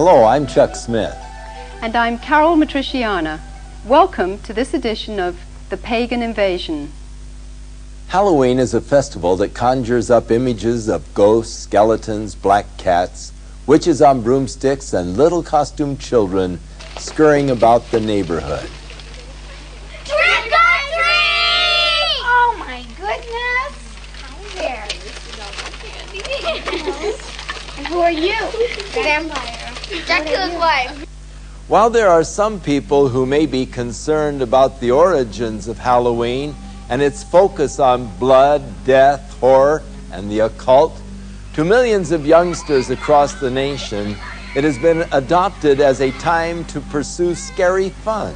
Hello, I'm Chuck Smith. And I'm Carol Matriciana. Welcome to this edition of The Pagan Invasion. Halloween is a festival that conjures up images of ghosts, skeletons, black cats, witches on broomsticks, and little costumed children scurrying about the neighborhood. Trick or treat! Oh my goodness! Hi there. This is all my candy. And who are you? Vampire. Dracula's wife. While there are some people who may be concerned about the origins of Halloween and its focus on blood, death, horror, and the occult, to millions of youngsters across the nation, it has been adopted as a time to pursue scary fun.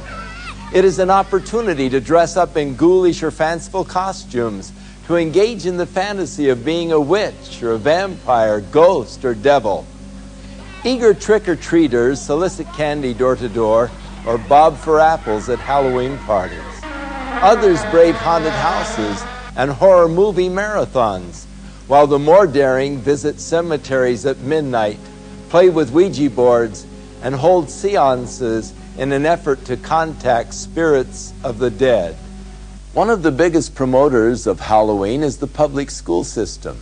It is an opportunity to dress up in ghoulish or fanciful costumes, to engage in the fantasy of being a witch or a vampire, ghost, or devil. Eager trick-or-treaters solicit candy door to door or bob for apples at Halloween parties. Others brave haunted houses and horror movie marathons, while the more daring visit cemeteries at midnight, play with Ouija boards, and hold seances in an effort to contact spirits of the dead. One of the biggest promoters of Halloween is the public school system.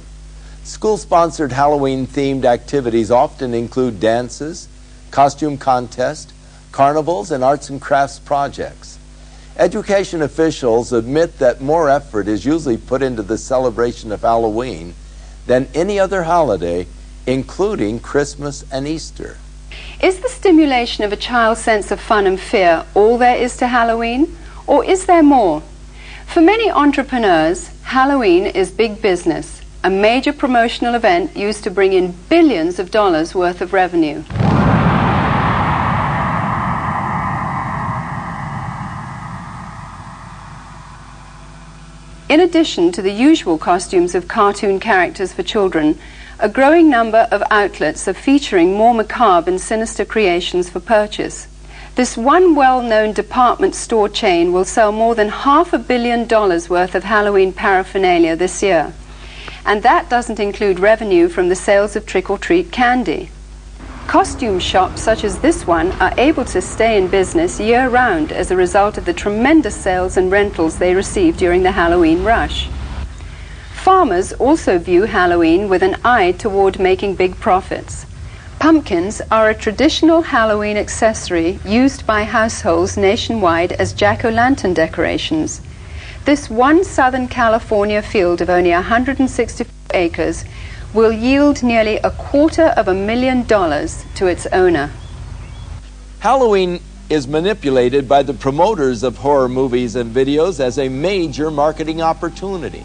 School-sponsored Halloween-themed activities often include dances, costume contests, carnivals, and arts and crafts projects. Education officials admit that more effort is usually put into the celebration of Halloween than any other holiday, including Christmas and Easter. Is the stimulation of a child's sense of fun and fear all there is to Halloween, or is there more? For many entrepreneurs, Halloween is big business, a major promotional event used to bring in billions of dollars worth of revenue. In addition to the usual costumes of cartoon characters for children, a growing number of outlets are featuring more macabre and sinister creations for purchase. This one well-known department store chain will sell more than $500 million worth of Halloween paraphernalia this year. And that doesn't include revenue from the sales of trick-or-treat candy. Costume shops such as this one are able to stay in business year-round as a result of the tremendous sales and rentals they receive during the Halloween rush. Farmers also view Halloween with an eye toward making big profits. Pumpkins are a traditional Halloween accessory used by households nationwide as jack-o'-lantern decorations. This one Southern California field of only 164 acres will yield nearly $250,000 to its owner. Halloween is manipulated by the promoters of horror movies and videos as a major marketing opportunity.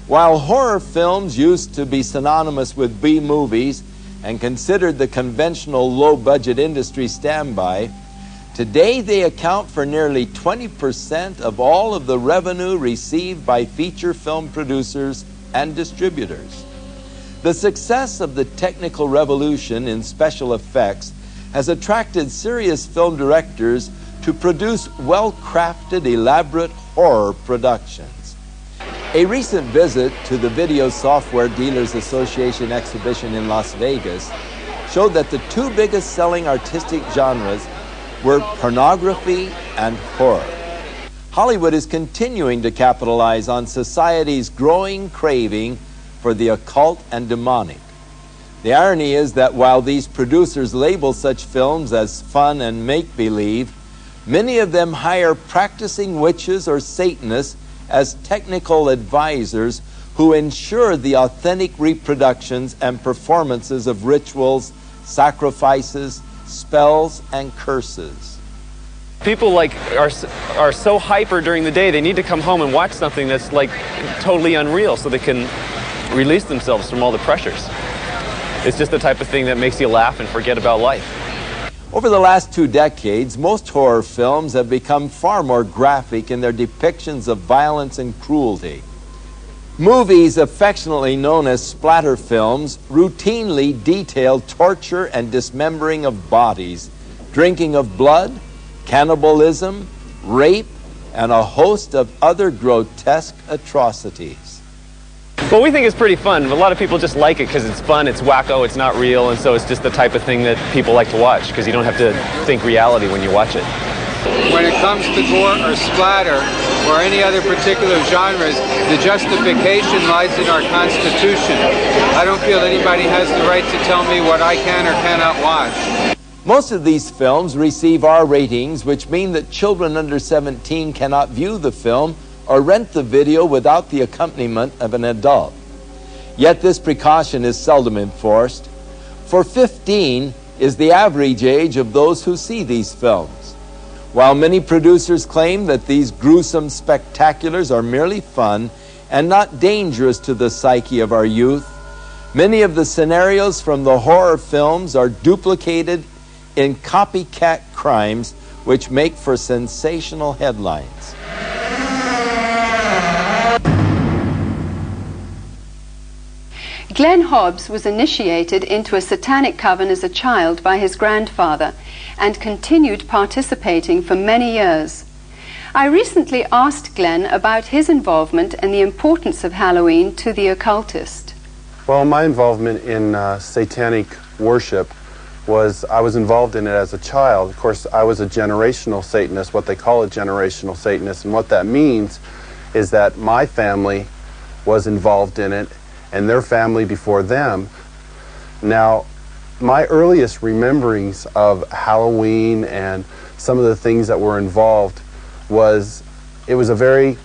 While horror films used to be synonymous with B-movies and considered the conventional low-budget industry standby, today they account for nearly 20% of all of the revenue received by feature film producers and distributors. The success of the technical revolution in special effects has attracted serious film directors to produce well-crafted, elaborate horror productions. A recent visit to the Video Software Dealers Association exhibition in Las Vegas showed that the two biggest selling artistic genres were pornography and horror. Hollywood is continuing to capitalize on society's growing craving for the occult and demonic. The irony is that while these producers label such films as fun and make-believe, many of them hire practicing witches or Satanists as technical advisors who ensure the authentic reproductions and performances of rituals, sacrifices, spells, and curses. People are so hyper during the day, they need to come home and watch something that's totally unreal so they can release themselves from all the pressures. It's just the type of thing that makes you laugh and forget about life. Over the last 2 decades, most horror films have become far more graphic in their depictions of violence and cruelty. Movies affectionately known as splatter films routinely detail torture and dismembering of bodies, drinking of blood, cannibalism, rape, and a host of other grotesque atrocities. Well, we think it's pretty fun. A lot of people just like it because it's fun, it's wacko, it's not real, and so it's just the type of thing that people like to watch because you don't have to think reality when you watch it. When it comes to gore or splatter or any other particular genres, the justification lies in our Constitution. I don't feel anybody has the right to tell me what I can or cannot watch. Most of these films receive R ratings, which mean that children under 17 cannot view the film or rent the video without the accompaniment of an adult. Yet this precaution is seldom enforced, for 15 is the average age of those who see these films. While many producers claim that these gruesome spectaculars are merely fun and not dangerous to the psyche of our youth, many of the scenarios from the horror films are duplicated in copycat crimes which make for sensational headlines. Glenn Hobbs was initiated into a satanic coven as a child by his grandfather and continued participating for many years. I recently asked Glenn about his involvement and the importance of Halloween to the occultist. Well, my involvement in satanic worship was, I was involved in it as a child. Of course, I was a generational Satanist, what they call a generational Satanist, and what that means is that my family was involved in it and their family before them. Now, my earliest rememberings of Halloween and some of the things that were involved was, it was a very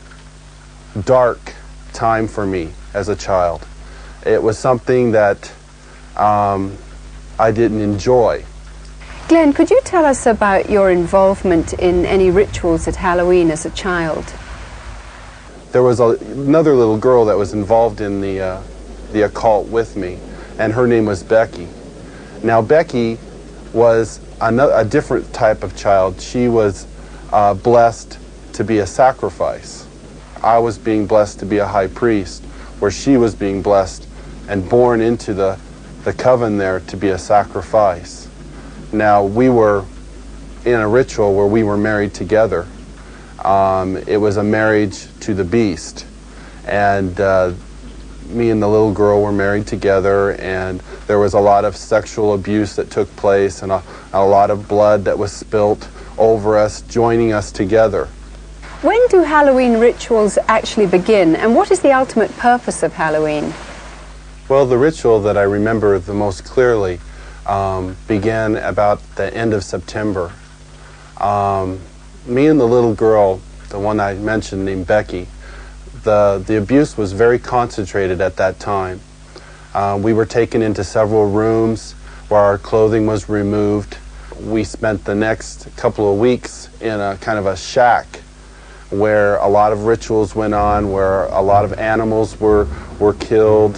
dark time for me as a child. It was something that I didn't enjoy. Glenn, could you tell us about your involvement in any rituals at Halloween as a child? There was another little girl that was involved in the occult with me, and her name was Becky. Now, Becky was a different type of child. She was blessed to be a sacrifice. I was being blessed to be a high priest, where she was being blessed and born into the coven there to be a sacrifice. Now, we were in a ritual where we were married together. It was a marriage to the beast, and me and the little girl were married together, and there was a lot of sexual abuse that took place and a lot of blood that was spilt over us, joining us together. When do Halloween rituals actually begin, and what is the ultimate purpose of Halloween? Well, the ritual that I remember the most clearly began about the end of September. Me and the little girl, the one I mentioned named Becky, the abuse was very concentrated at that time. We were taken into several rooms where our clothing was removed. We spent the next couple of weeks in a kind of a shack where a lot of rituals went on, where a lot of animals were killed.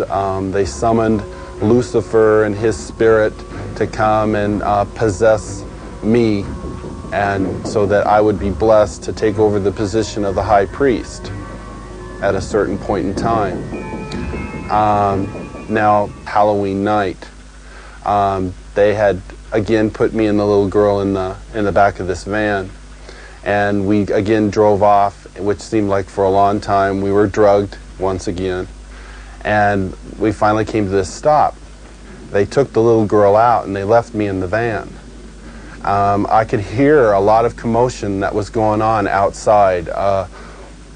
They summoned Lucifer and his spirit to come and possess me, and so that I would be blessed to take over the position of the high priest at a certain point in time. Now, Halloween night, they had again put me and the little girl in the back of this van, and we again drove off, which seemed like for a long time. We were drugged once again, and we finally came to this stop. They took the little girl out and they left me in the van. I could hear a lot of commotion that was going on outside.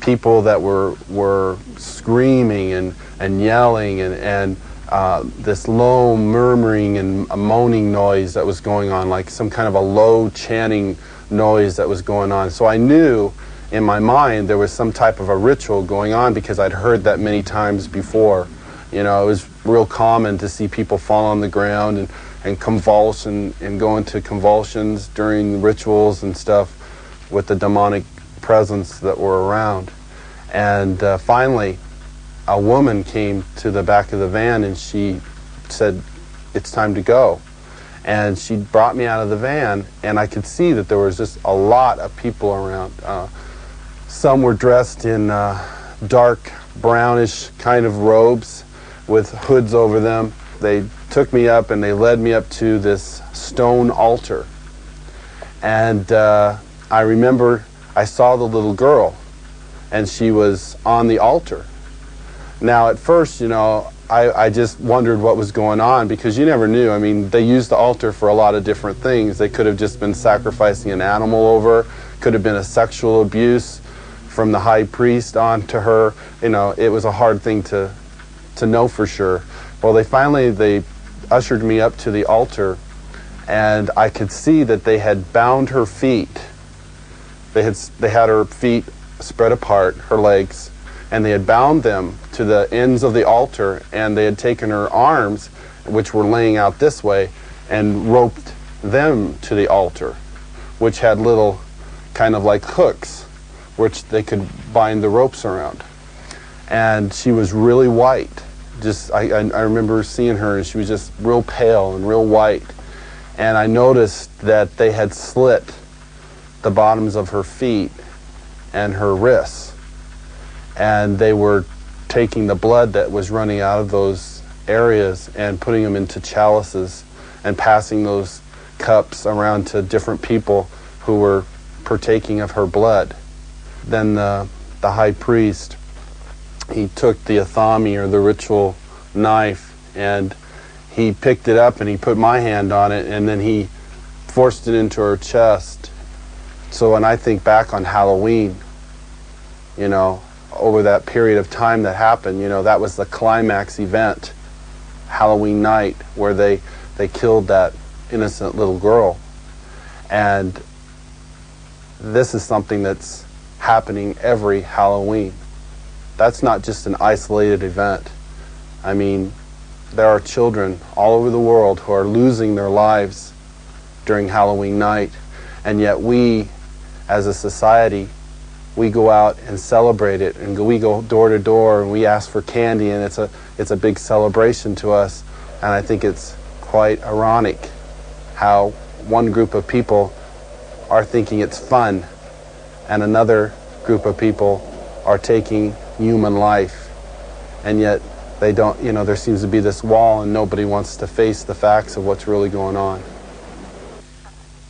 People that were screaming and yelling, and this low murmuring and a moaning noise that was going on, like some kind of a low chanting noise that was going on. So I knew in my mind there was some type of a ritual going on, because I'd heard that many times before. You know, it was real common to see people fall on the ground and convulse and go into convulsions during rituals and stuff with the demonic presence that were around. And finally, a woman came to the back of the van and she said, "It's time to go." And she brought me out of the van, and I could see that there was just a lot of people around. Some were dressed in dark brownish kind of robes with hoods over them. They took me up and they led me up to this stone altar. And I remember I saw the little girl, and she was on the altar. Now, at first, you know, I just wondered what was going on, because you never knew. I mean, they used the altar for a lot of different things. They could have just been sacrificing an animal over, could have been a sexual abuse from the high priest on to her. You know, it was a hard thing to know for sure. Well, they ushered me up to the altar, and I could see that they had bound her feet. They had her feet spread apart, her legs, and they had bound them to the ends of the altar, and they had taken her arms, which were laying out this way, and roped them to the altar, which had little kind of like hooks, which they could bind the ropes around. And she was really white. I remember seeing her, and she was just real pale and real white. And I noticed that they had slit the bottoms of her feet and her wrists, and they were taking the blood that was running out of those areas and putting them into chalices and passing those cups around to different people who were partaking of her blood. Then the high priest, he took the athami, or the ritual knife, and he picked it up and he put my hand on it, and then he forced it into her chest. So when I think back on Halloween, you know, over that period of time that happened, you know, that was the climax event, Halloween night, where they killed that innocent little girl. And this is something that's happening every Halloween. That's not just an isolated event. I mean, there are children all over the world who are losing their lives during Halloween night, and yet we, as a society, we go out and celebrate it, and we go door to door and we ask for candy, and it's a big celebration to us. And I think it's quite ironic how one group of people are thinking it's fun and another group of people are taking human life, and yet they don't, you know, there seems to be this wall and nobody wants to face the facts of what's really going on.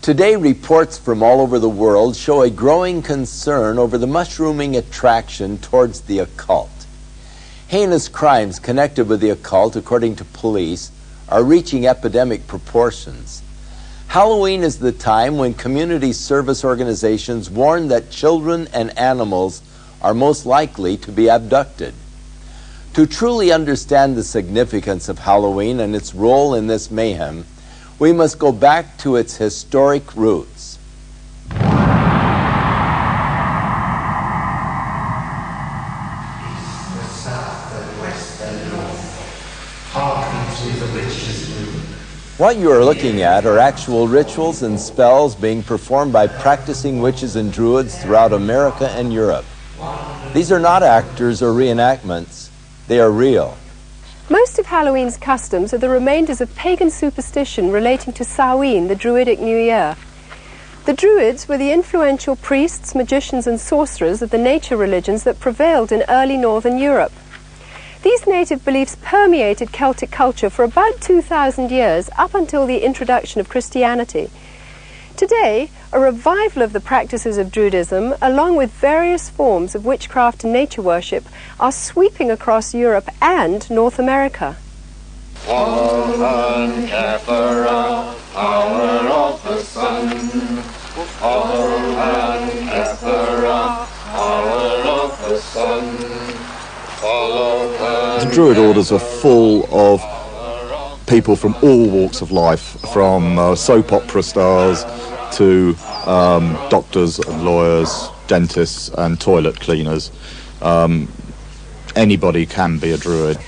Today, reports from all over the world show a growing concern over the mushrooming attraction towards the occult. Heinous crimes connected with the occult, according to police, are reaching epidemic proportions. Halloween is the time when community service organizations warn that children and animals are most likely to be abducted. To truly understand the significance of Halloween and its role in this mayhem, we must go back to its historic roots. What you are looking at are actual rituals and spells being performed by practicing witches and druids throughout America and Europe. These are not actors or reenactments. They are real. Most of Halloween's customs are the remainders of pagan superstition relating to Samhain, the Druidic New Year. The Druids were the influential priests, magicians, and sorcerers of the nature religions that prevailed in early northern Europe. These native beliefs permeated Celtic culture for about 2,000 years, up until the introduction of Christianity. Today, a revival of the practices of Druidism, along with various forms of witchcraft and nature worship, are sweeping across Europe and North America. The Druid orders are full of people from all walks of life, from soap opera stars to doctors and lawyers, dentists and toilet cleaners. Anybody can be a Druid.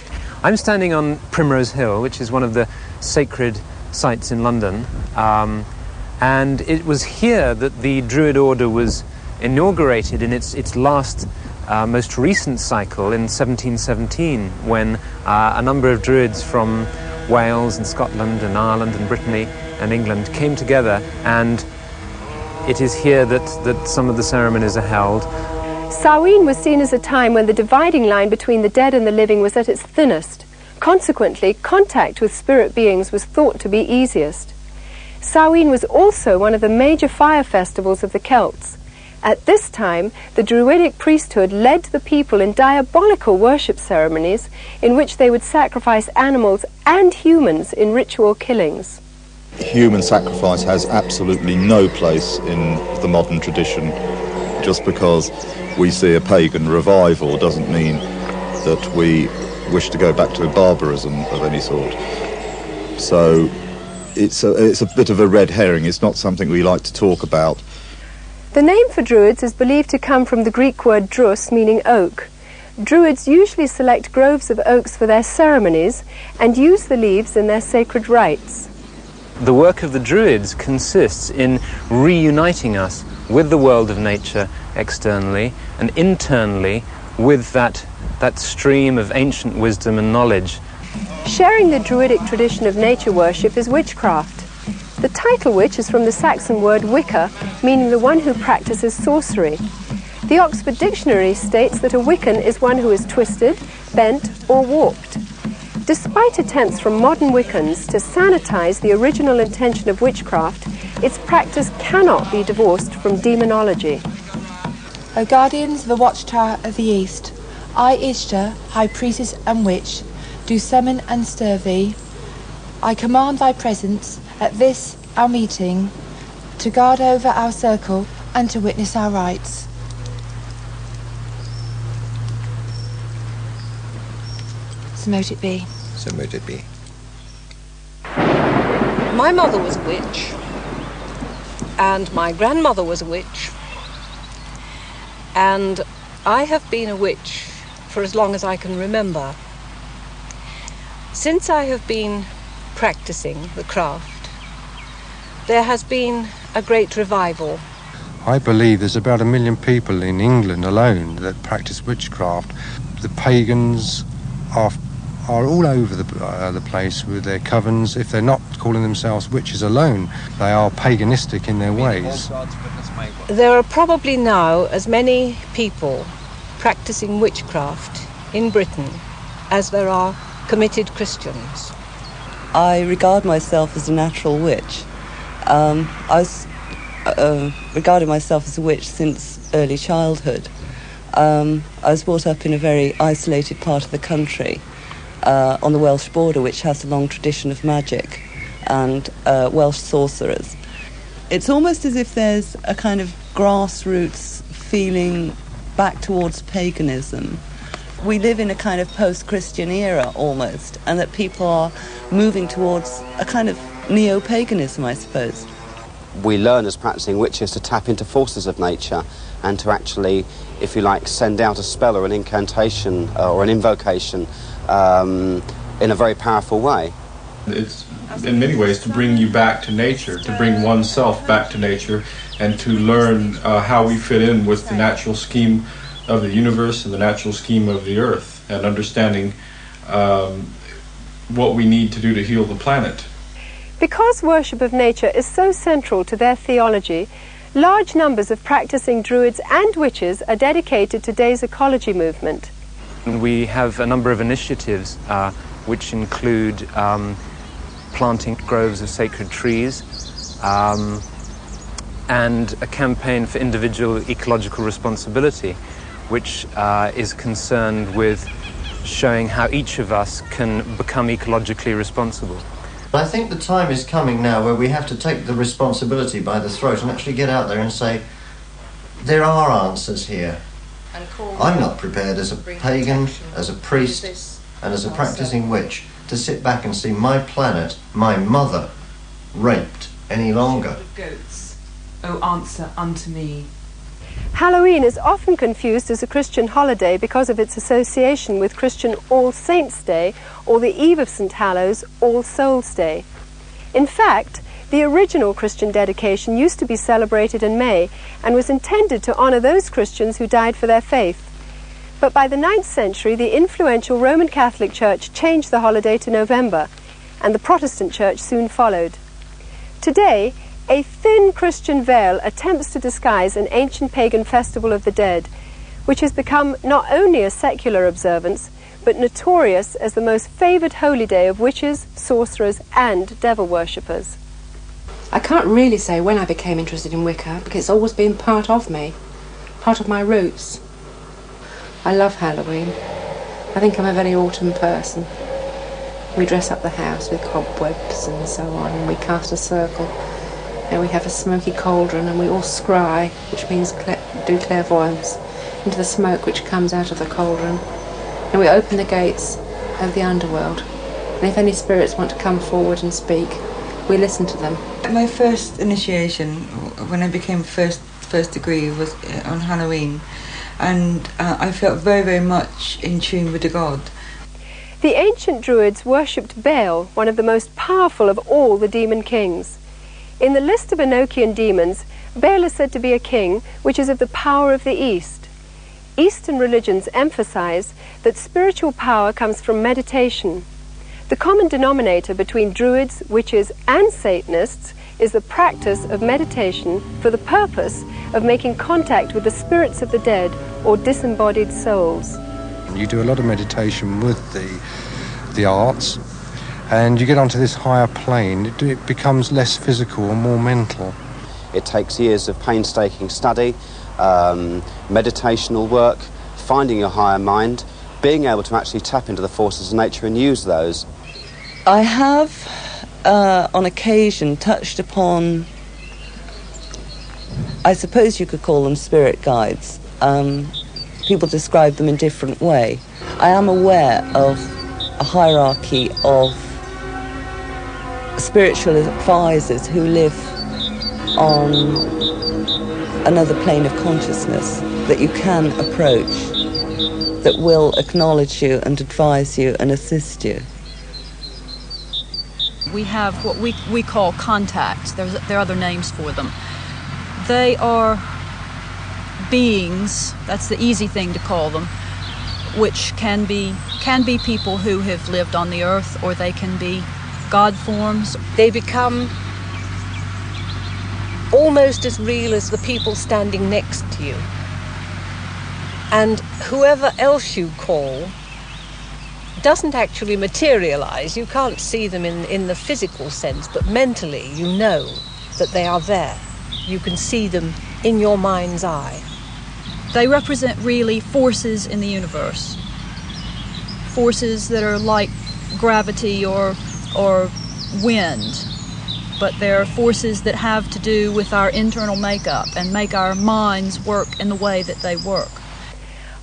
I'm standing on Primrose Hill, which is one of the sacred sites in London, and it was here that the Druid order was inaugurated in its last most recent cycle in 1717, when a number of Druids from Wales and Scotland and Ireland and Brittany and England came together, and it is here that some of the ceremonies are held. Samhain was seen as a time when the dividing line between the dead and the living was at its thinnest. Consequently, contact with spirit beings was thought to be easiest. Samhain was also one of the major fire festivals of the Celts, At this time, the Druidic priesthood led the people in diabolical worship ceremonies in which they would sacrifice animals and humans in ritual killings. Human sacrifice has absolutely no place in the modern tradition. Just because we see a pagan revival doesn't mean that we wish to go back to barbarism of any sort. So it's a bit of a red herring. It's not something we like to talk about. The name for Druids is believed to come from the Greek word drus, meaning oak. Druids usually select groves of oaks for their ceremonies and use the leaves in their sacred rites. The work of the Druids consists in reuniting us with the world of nature externally and internally with that stream of ancient wisdom and knowledge. Sharing the Druidic tradition of nature worship is witchcraft. The title witch is from the Saxon word Wicca, meaning the one who practices sorcery. The Oxford Dictionary states that a Wiccan is one who is twisted, bent, or warped. Despite attempts from modern Wiccans to sanitize the original intention of witchcraft, its practice cannot be divorced from demonology. O guardians of the watchtower of the east, I, Ishtar, high priestess and witch, do summon and stir thee. I command thy presence at this our meeting, to guard over our circle and to witness our rites. So mote it be. So mote it be. My mother was a witch, and my grandmother was a witch, and I have been a witch for as long as I can remember. Since I have been practicing the craft, there has been a great revival. I believe there's about 1 million people in England alone that practice witchcraft. The pagans are all over the place with their covens. If they're not calling themselves witches alone, they are paganistic in their ways. There are probably now as many people practicing witchcraft in Britain as there are committed Christians. I regard myself as a natural witch. I was regarded myself as a witch since early childhood. I was brought up in a very isolated part of the country, on the Welsh border, which has a long tradition of magic and Welsh sorcerers. It's almost as if there's a kind of grassroots feeling back towards paganism. We live in a kind of post-Christian era almost, and that people are moving towards a kind of neo-paganism, I suppose. We learn as practicing witches to tap into forces of nature and to actually, if you like, send out a spell or an incantation or an invocation in a very powerful way. It's in many ways to bring you back to nature, to bring oneself back to nature, and to learn how we fit in with the natural scheme of the universe and the natural scheme of the earth, and understanding what we need to do to heal the planet. Because worship of nature is so central to their theology, large numbers of practicing Druids and witches are dedicated to today's ecology movement. We have a number of initiatives which include planting groves of sacred trees and a campaign for individual ecological responsibility, which is concerned with showing how each of us can become ecologically responsible. I think the time is coming now where we have to take the responsibility by the throat and actually get out there and say, there are answers here. I'm not prepared as a pagan, as a priest, and as a practicing witch to sit back and see my planet, my mother, raped any longer. Goats, O answer unto me. Halloween is often confused as a Christian holiday because of its association with Christian All Saints' Day or the Eve of St. Hallows, All Souls' Day. In fact, the original Christian dedication used to be celebrated in May and was intended to honour those Christians who died for their faith. But by the 9th century, the influential Roman Catholic Church changed the holiday to November, and the Protestant Church soon followed. Today, a thin Christian veil attempts to disguise an ancient pagan festival of the dead, which has become not only a secular observance, but notorious as the most favoured holy day of witches, sorcerers and devil worshippers. I can't really say when I became interested in Wicca, because it's always been part of me. part of my roots. I love Halloween. I think I'm a very autumn person. We dress up the house with cobwebs and so on, and we cast a circle, and we have a smoky cauldron, and we all scry, which means do clairvoyance, into the smoke which comes out of the cauldron, and we open the gates of the underworld, and if any spirits want to come forward and speak, we listen to them. My first initiation, when I became first degree, was on Halloween, and I felt very, very much in tune with the god. The ancient Druids worshipped Baal, one of the most powerful of all the demon kings. In the list of Enochian demons, Baal is said to be a king which is of the power of the East. Eastern religions emphasize that spiritual power comes from meditation. The common denominator between Druids, witches, and Satanists is the practice of meditation for the purpose of making contact with the spirits of the dead or disembodied souls. You do a lot of meditation with the arts, and you get onto this higher plane. It becomes less physical and more mental. It takes years of painstaking study, meditational work, finding your higher mind, being able to actually tap into the forces of nature and use those. I have, on occasion, touched upon, I suppose you could call them spirit guides. People describe them in different way. I am aware of a hierarchy of spiritual advisors who live on another plane of consciousness that you can approach, that will acknowledge you and advise you and assist you. We have what we call contacts. There are other names for them. They are beings, that's the easy thing to call them, which can be people who have lived on the earth, or they can be god forms. They become almost as real as the people standing next to you. And whoever else you call doesn't actually materialize. You can't see them in the physical sense, but mentally you know that they are there. You can see them in your mind's eye. They represent really forces in the universe. Forces that are like gravity or wind, but they're forces that have to do with our internal makeup and make our minds work in the way that they work.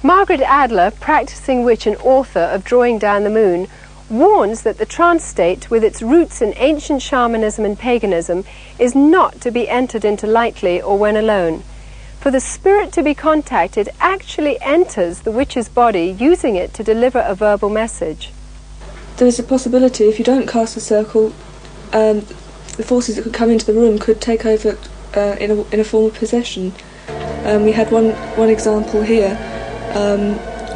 Margaret Adler, practicing witch and author of Drawing Down the Moon, warns that the trance state, with its roots in ancient shamanism and paganism, is not to be entered into lightly or when alone. For the spirit to be contacted actually enters the witch's body, using it to deliver a verbal message. There's a possibility, if you don't cast a circle, the forces that could come into the room could take over in a form of possession. We had one example here,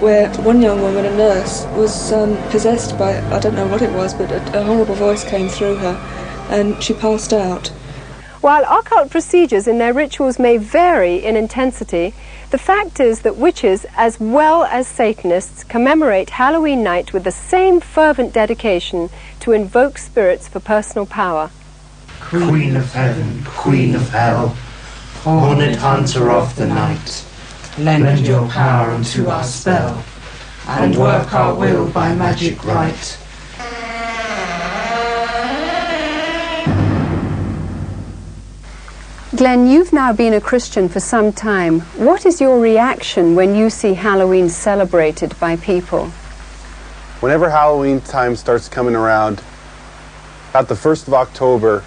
where one young woman, a nurse, was possessed by, I don't know what it was, but a horrible voice came through her, and she passed out. While occult procedures in their rituals may vary in intensity, the fact is that witches, as well as Satanists, commemorate Halloween night with the same fervent dedication to invoke spirits for personal power. Queen of heaven, queen of hell, horned hunter of the night, lend your power unto our spell, and work our will by magic right. Glenn, you've now been a Christian for some time. What is your reaction when you see Halloween celebrated by people? Whenever Halloween time starts coming around, at the 1st of October,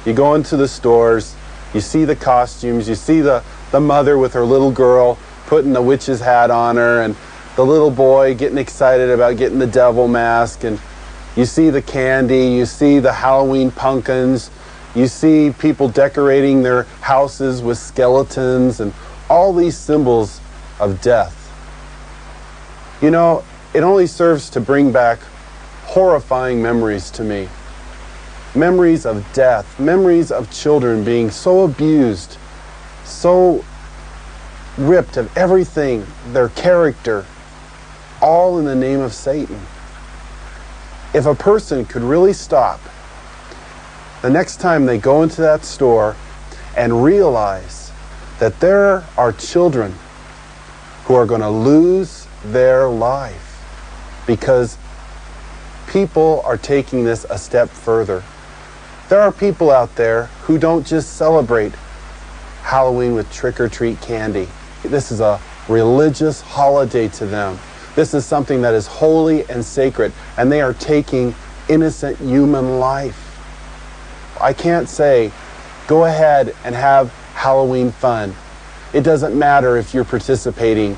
you go into the stores, you see the costumes, you see the mother with her little girl putting the witch's hat on her, and the little boy getting excited about getting the devil mask, and you see the candy, you see the Halloween pumpkins, you see people decorating their houses with skeletons and all these symbols of death. You know, it only serves to bring back horrifying memories to me. Memories of death, memories of children being so abused, so ripped of everything, their character, all in the name of Satan. If a person could really stop the next time they go into that store and realize that there are children who are going to lose their life because people are taking this a step further. There are people out there who don't just celebrate Halloween with trick-or-treat candy. This is a religious holiday to them. This is something that is holy and sacred, and they are taking innocent human life. I can't say, go ahead and have Halloween fun. It doesn't matter if you're participating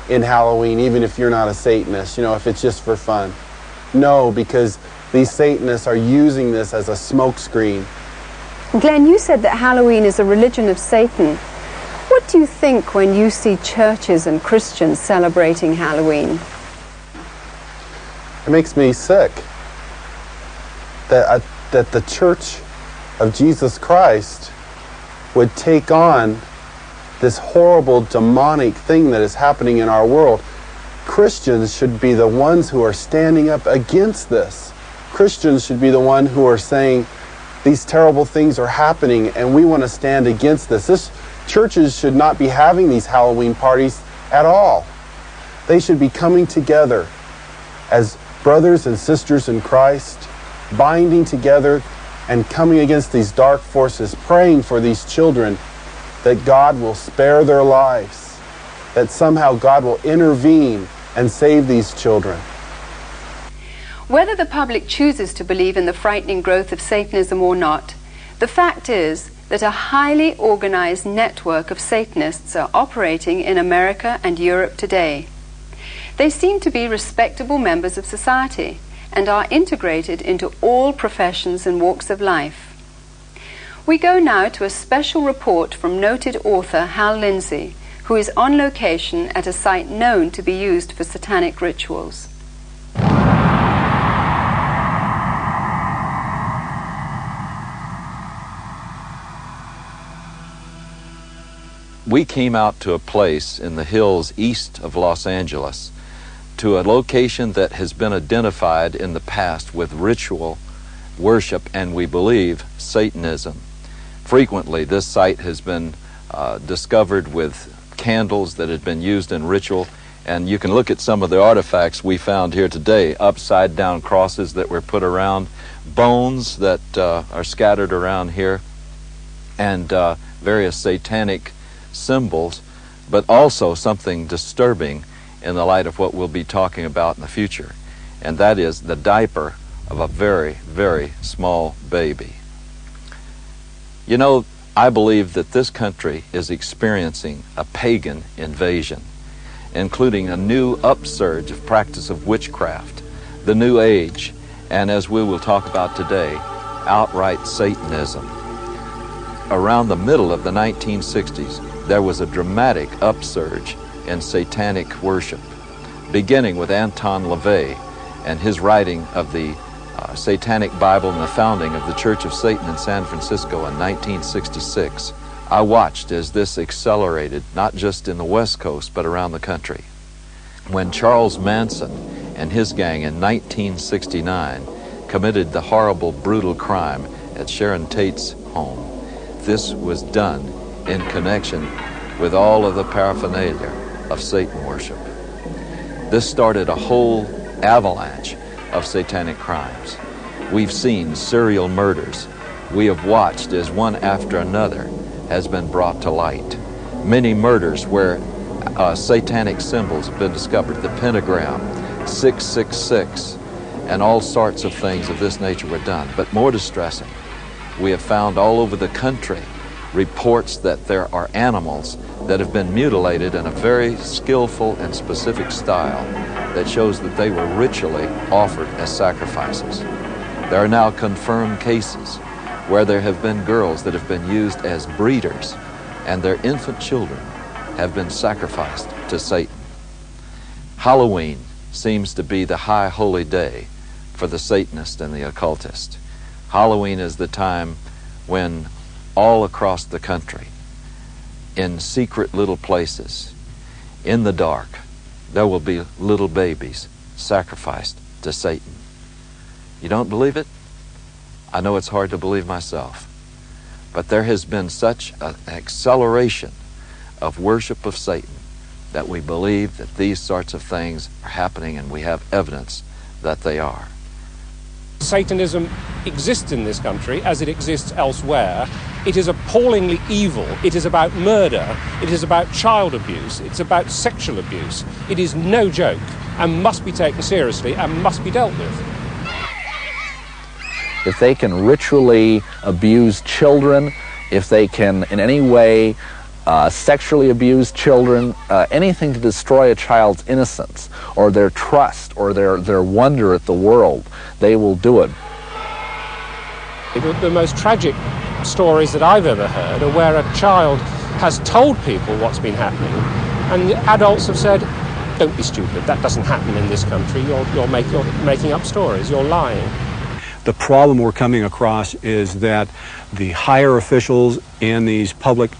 in Halloween, even if you're not a Satanist, if it's just for fun. No, because these Satanists are using this as a smokescreen. Glenn, you said that Halloween is a religion of Satan. What do you think when you see churches and Christians celebrating Halloween? It makes me sick that the Church of Jesus Christ would take on this horrible demonic thing that is happening in our world. Christians should be the ones who are standing up against this. Christians should be the ones who are saying these terrible things are happening and we want to stand against this. Churches should not be having these Halloween parties at all. They should be coming together as brothers and sisters in Christ, binding together and coming against these dark forces, praying for these children that God will spare their lives, that somehow God will intervene and save these children. Whether the public chooses to believe in the frightening growth of Satanism or not, the fact is that a highly organized network of Satanists are operating in America and Europe today. They seem to be respectable members of society and are integrated into all professions and walks of life. We go now to a special report from noted author Hal Lindsey, who is on location at a site known to be used for satanic rituals. We came out to a place in the hills east of Los Angeles, to a location that has been identified in the past with ritual worship and, we believe, Satanism. Frequently, this site has been discovered with candles that had been used in ritual, and you can look at some of the artifacts we found here today: upside-down crosses that were put around, bones that are scattered around here, and various satanic symbols, but also something disturbing in the light of what we'll be talking about in the future, and that is the diaper of a very, very small baby. You know, I believe that this country is experiencing a pagan invasion, including a new upsurge of practice of witchcraft, the New Age, and as we will talk about today, outright Satanism. Around the middle of the 1960s, there was a dramatic upsurge in satanic worship, beginning with Anton LaVey and his writing of the Satanic Bible and the founding of the Church of Satan in San Francisco in 1966. I watched as this accelerated, not just in the West Coast, but around the country. When Charles Manson and his gang in 1969 committed the horrible, brutal crime at Sharon Tate's home, this was done in connection with all of the paraphernalia of Satan worship. This started a whole avalanche of satanic crimes. We've seen serial murders. We have watched as one after another has been brought to light. Many murders where satanic symbols have been discovered, the pentagram, 666, and all sorts of things of this nature were done. But more distressing, we have found all over the country reports that there are animals that have been mutilated in a very skillful and specific style that shows that they were ritually offered as sacrifices. There are now confirmed cases where there have been girls that have been used as breeders, and their infant children have been sacrificed to Satan. Halloween seems to be the high holy day for the Satanist and the occultist. Halloween is the time when all across the country, in secret little places, in the dark, there will be little babies sacrificed to Satan. You don't believe it? I know it's hard to believe myself. But there has been such an acceleration of worship of Satan that we believe that these sorts of things are happening, and we have evidence that they are. Satanism exists in this country as it exists elsewhere. It is appallingly evil. It is about murder. It is about child abuse. It's about sexual abuse. It is no joke and must be taken seriously and must be dealt with. If they can ritually abuse children, if they can in any way sexually abuse children, anything to destroy a child's innocence or their trust or their wonder at the world, they will do it. The most tragic stories that I've ever heard are where a child has told people what's been happening, and adults have said, "Don't be stupid, that doesn't happen in this country, you're making up stories, you're lying." The problem we're coming across is that the higher officials in these public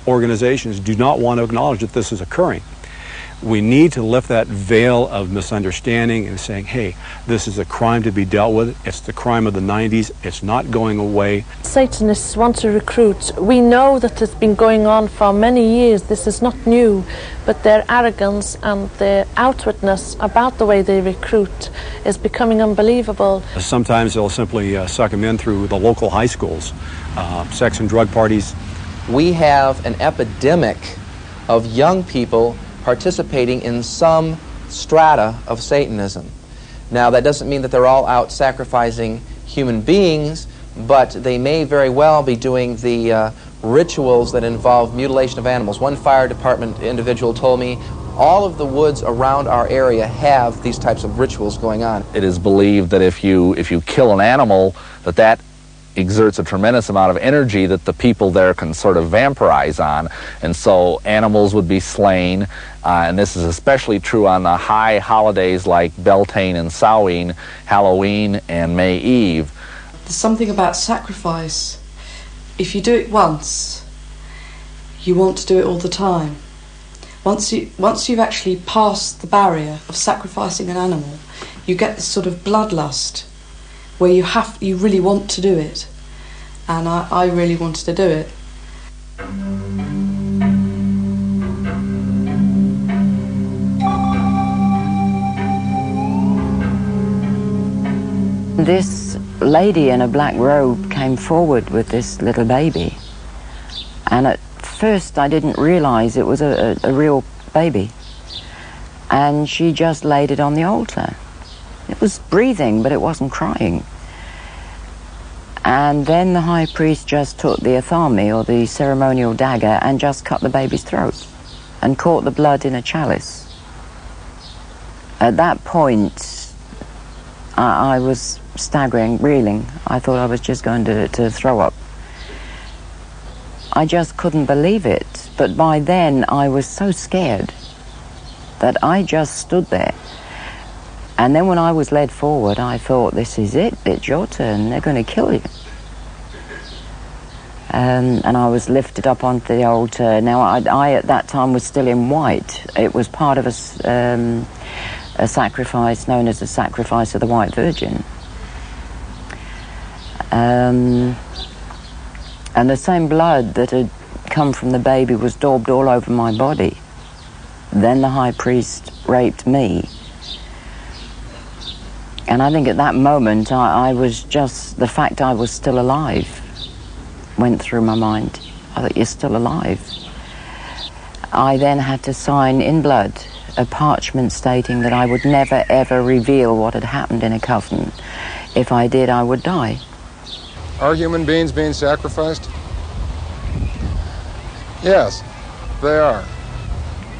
organizations do not want to acknowledge that this is occurring. We need to lift that veil of misunderstanding and saying, hey, this is a crime to be dealt with. It's the crime of the 90s. It's not going away. Satanists want to recruit. We know that it's been going on for many years. This is not new, but their arrogance and their outwardness about the way they recruit is becoming unbelievable. Sometimes they'll simply suck them in through the local high schools, sex and drug parties. We have an epidemic of young people participating in some strata of Satanism. Now, that doesn't mean that they're all out sacrificing human beings, but they may very well be doing the rituals that involve mutilation of animals. One fire department individual told me all of the woods around our area have these types of rituals going on. It is believed that if you kill an animal, that exerts a tremendous amount of energy that the people there can sort of vampirize on, and so animals would be slain, and this is especially true on the high holidays like Beltane and Samhain, Halloween and May Eve. There's something about sacrifice. If you do it once, you want to do it all the time. Once you've actually passed the barrier of sacrificing an animal, you get this sort of bloodlust where you really want to do it, and I really wanted to do it. This lady in a black robe came forward with this little baby, and at first I didn't realize it was a real baby, and she just laid it on the altar. It was breathing, but it wasn't crying. And then the high priest just took the athame, or the ceremonial dagger, and just cut the baby's throat and caught the blood in a chalice. At that point, I was staggering, reeling. I thought I was just going to throw up. I just couldn't believe it. But by then, I was so scared that I just stood there. And then when I was led forward, I thought, this is it, it's your turn, they're going to kill you. And I was lifted up onto the altar. Now, I at that time was still in white. It was part of a sacrifice known as the sacrifice of the White Virgin. And the same blood that had come from the baby was daubed all over my body. Then the high priest raped me. And I think at that moment, I was just, the fact I was still alive went through my mind. I thought, you're still alive. I then had to sign in blood a parchment stating that I would never, ever reveal what had happened in a coven. If I did, I would die. Are human beings being sacrificed? Yes, they are.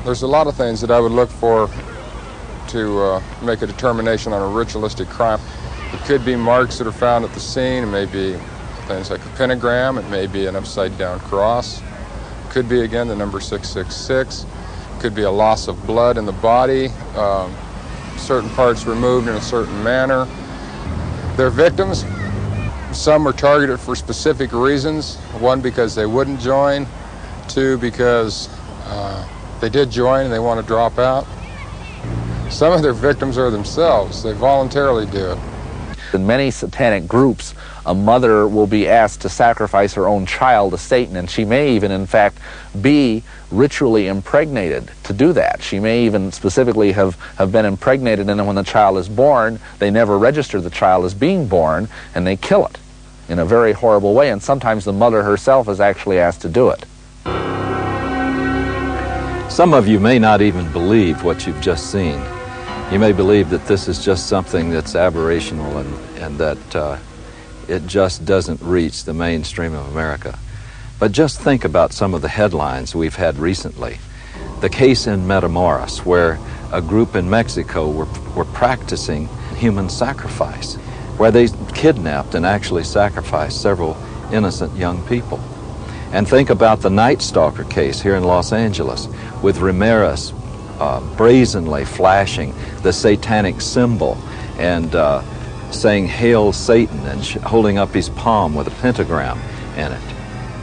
There's a lot of things that I would look for to make a determination on a ritualistic crime. It could be marks that are found at the scene. It may be things like a pentagram. It may be an upside-down cross. It could be, again, the number 666. It could be a loss of blood in the body, certain parts removed in a certain manner. They're victims. Some were targeted for specific reasons. One, because they wouldn't join. Two, because they did join and they want to drop out. Some of their victims are themselves. They voluntarily do it. In many satanic groups, a mother will be asked to sacrifice her own child to Satan, and she may even, in fact, be ritually impregnated to do that. She may even specifically have been impregnated, and then when the child is born, they never register the child as being born, and they kill it in a very horrible way, and sometimes the mother herself is actually asked to do it. Some of you may not even believe what you've just seen. You may believe that this is just something that's aberrational and that it just doesn't reach the mainstream of America. But just think about some of the headlines we've had recently. The case in Matamoros, where a group in Mexico were practicing human sacrifice, where they kidnapped and actually sacrificed several innocent young people. And think about the Night Stalker case here in Los Angeles, with Ramirez brazenly flashing the satanic symbol and saying, "Hail Satan," and holding up his palm with a pentagram in it.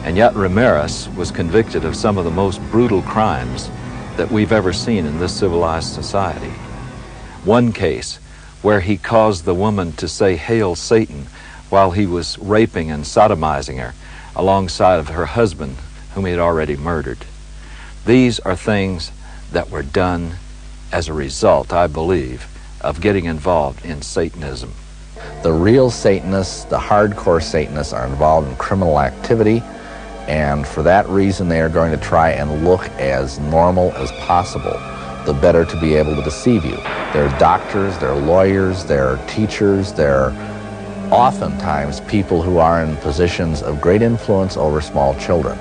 And yet Ramirez was convicted of some of the most brutal crimes that we've ever seen in this civilized society. One case where he caused the woman to say, "Hail Satan," while he was raping and sodomizing her alongside of her husband, whom he had already murdered. These are things that were done as a result, I believe, of getting involved in Satanism. The real Satanists, the hardcore Satanists, are involved in criminal activity, and for that reason they are going to try and look as normal as possible, the better to be able to deceive you. They're doctors, they're lawyers, they're teachers, they're oftentimes people who are in positions of great influence over small children.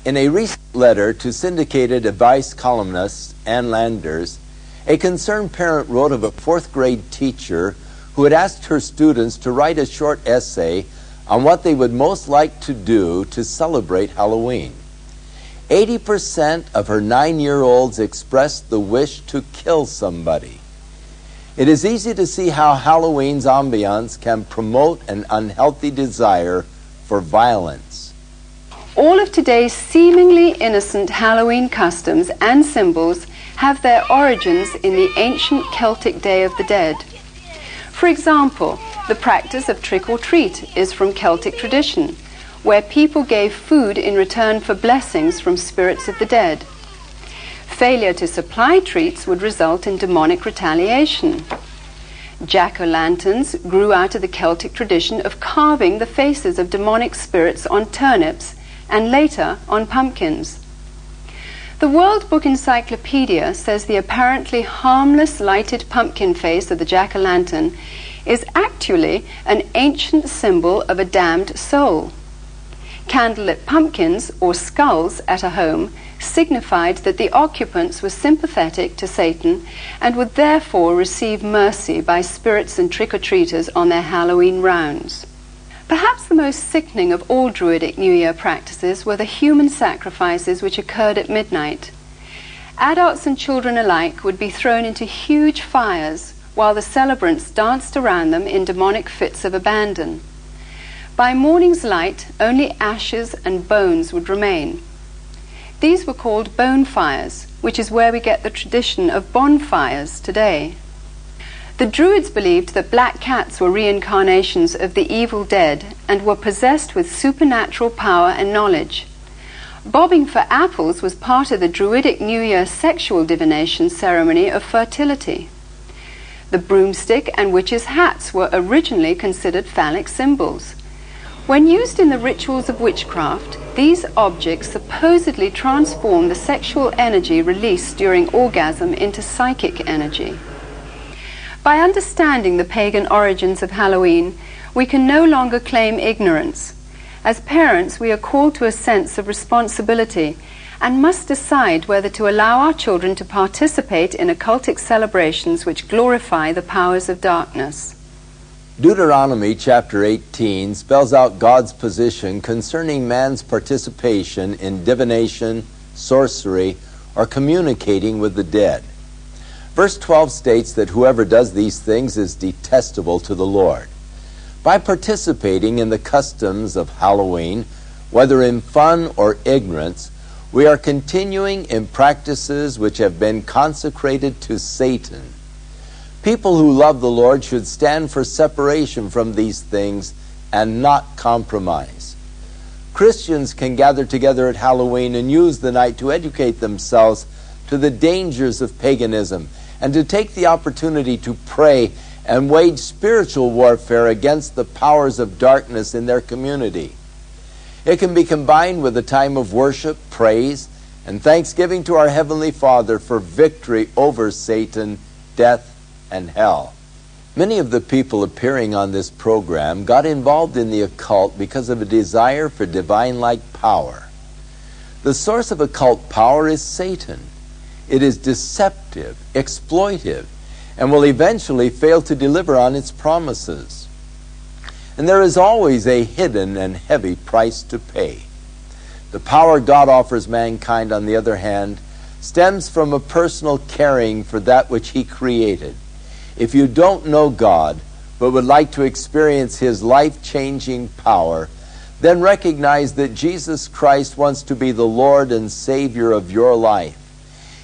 In a recent letter to syndicated advice columnists and landers, a concerned parent wrote of a fourth-grade teacher who had asked her students to write a short essay on what they would most like to do to celebrate Halloween. 80% of her 9-year-olds expressed the wish to kill somebody. It is easy to see how Halloween's ambiance can promote an unhealthy desire for violence. All of today's seemingly innocent Halloween customs and symbols have their origins in the ancient Celtic Day of the Dead. For example, the practice of trick or treat is from Celtic tradition, where people gave food in return for blessings from spirits of the dead. Failure to supply treats would result in demonic retaliation. Jack-o'-lanterns grew out of the Celtic tradition of carving the faces of demonic spirits on turnips and later on pumpkins. The World Book Encyclopedia says the apparently harmless lighted pumpkin face of the jack-o'-lantern is actually an ancient symbol of a damned soul. Candlelit pumpkins, or skulls, at a home signified that the occupants were sympathetic to Satan and would therefore receive mercy by spirits and trick-or-treaters on their Halloween rounds. Perhaps the most sickening of all Druidic New Year practices were the human sacrifices which occurred at midnight. Adults and children alike would be thrown into huge fires while the celebrants danced around them in demonic fits of abandon. By morning's light, only ashes and bones would remain. These were called bone fires, which is where we get the tradition of bonfires today. The Druids believed that black cats were reincarnations of the evil dead and were possessed with supernatural power and knowledge. Bobbing for apples was part of the Druidic New Year sexual divination ceremony of fertility. The broomstick and witches' hats were originally considered phallic symbols. When used in the rituals of witchcraft, these objects supposedly transform the sexual energy released during orgasm into psychic energy. By understanding the pagan origins of Halloween, we can no longer claim ignorance. As parents, we are called to a sense of responsibility and must decide whether to allow our children to participate in occultic celebrations which glorify the powers of darkness. Deuteronomy chapter 18 spells out God's position concerning man's participation in divination, sorcery, or communicating with the dead. Verse 12 states that whoever does these things is detestable to the Lord. By participating in the customs of Halloween, whether in fun or ignorance, We are continuing in practices which have been consecrated to Satan. People who love the Lord should stand for separation from these things and not compromise. Christians can gather together at Halloween and use the night to educate themselves to the dangers of paganism and to take the opportunity to pray and wage spiritual warfare against the powers of darkness in their community. It can be combined with a time of worship, praise, and thanksgiving to our Heavenly Father for victory over Satan, death, and hell. Many of the people appearing on this program got involved in the occult because of a desire for divine-like power. The source of occult power is Satan. It is deceptive, exploitive, and will eventually fail to deliver on its promises. And there is always a hidden and heavy price to pay. The power God offers mankind, on the other hand, stems from a personal caring for that which He created. If you don't know God, but would like to experience His life-changing power, then recognize that Jesus Christ wants to be the Lord and Savior of your life.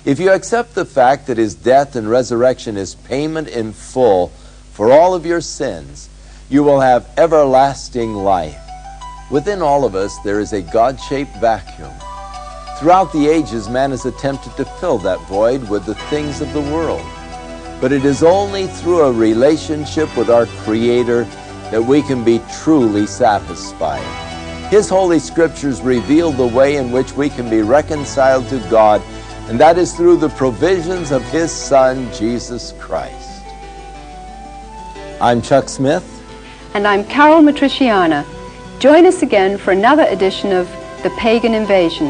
If you accept the fact that His death and resurrection is payment in full for all of your sins, you will have everlasting life. Within all of us, there is a God-shaped vacuum. Throughout the ages, man has attempted to fill that void with the things of the world. But it is only through a relationship with our Creator that we can be truly satisfied. His Holy Scriptures reveal the way in which we can be reconciled to God, and that is through the provisions of His Son, Jesus Christ. I'm Chuck Smith. And I'm Carol Matriciana. Join us again for another edition of The Pagan Invasion.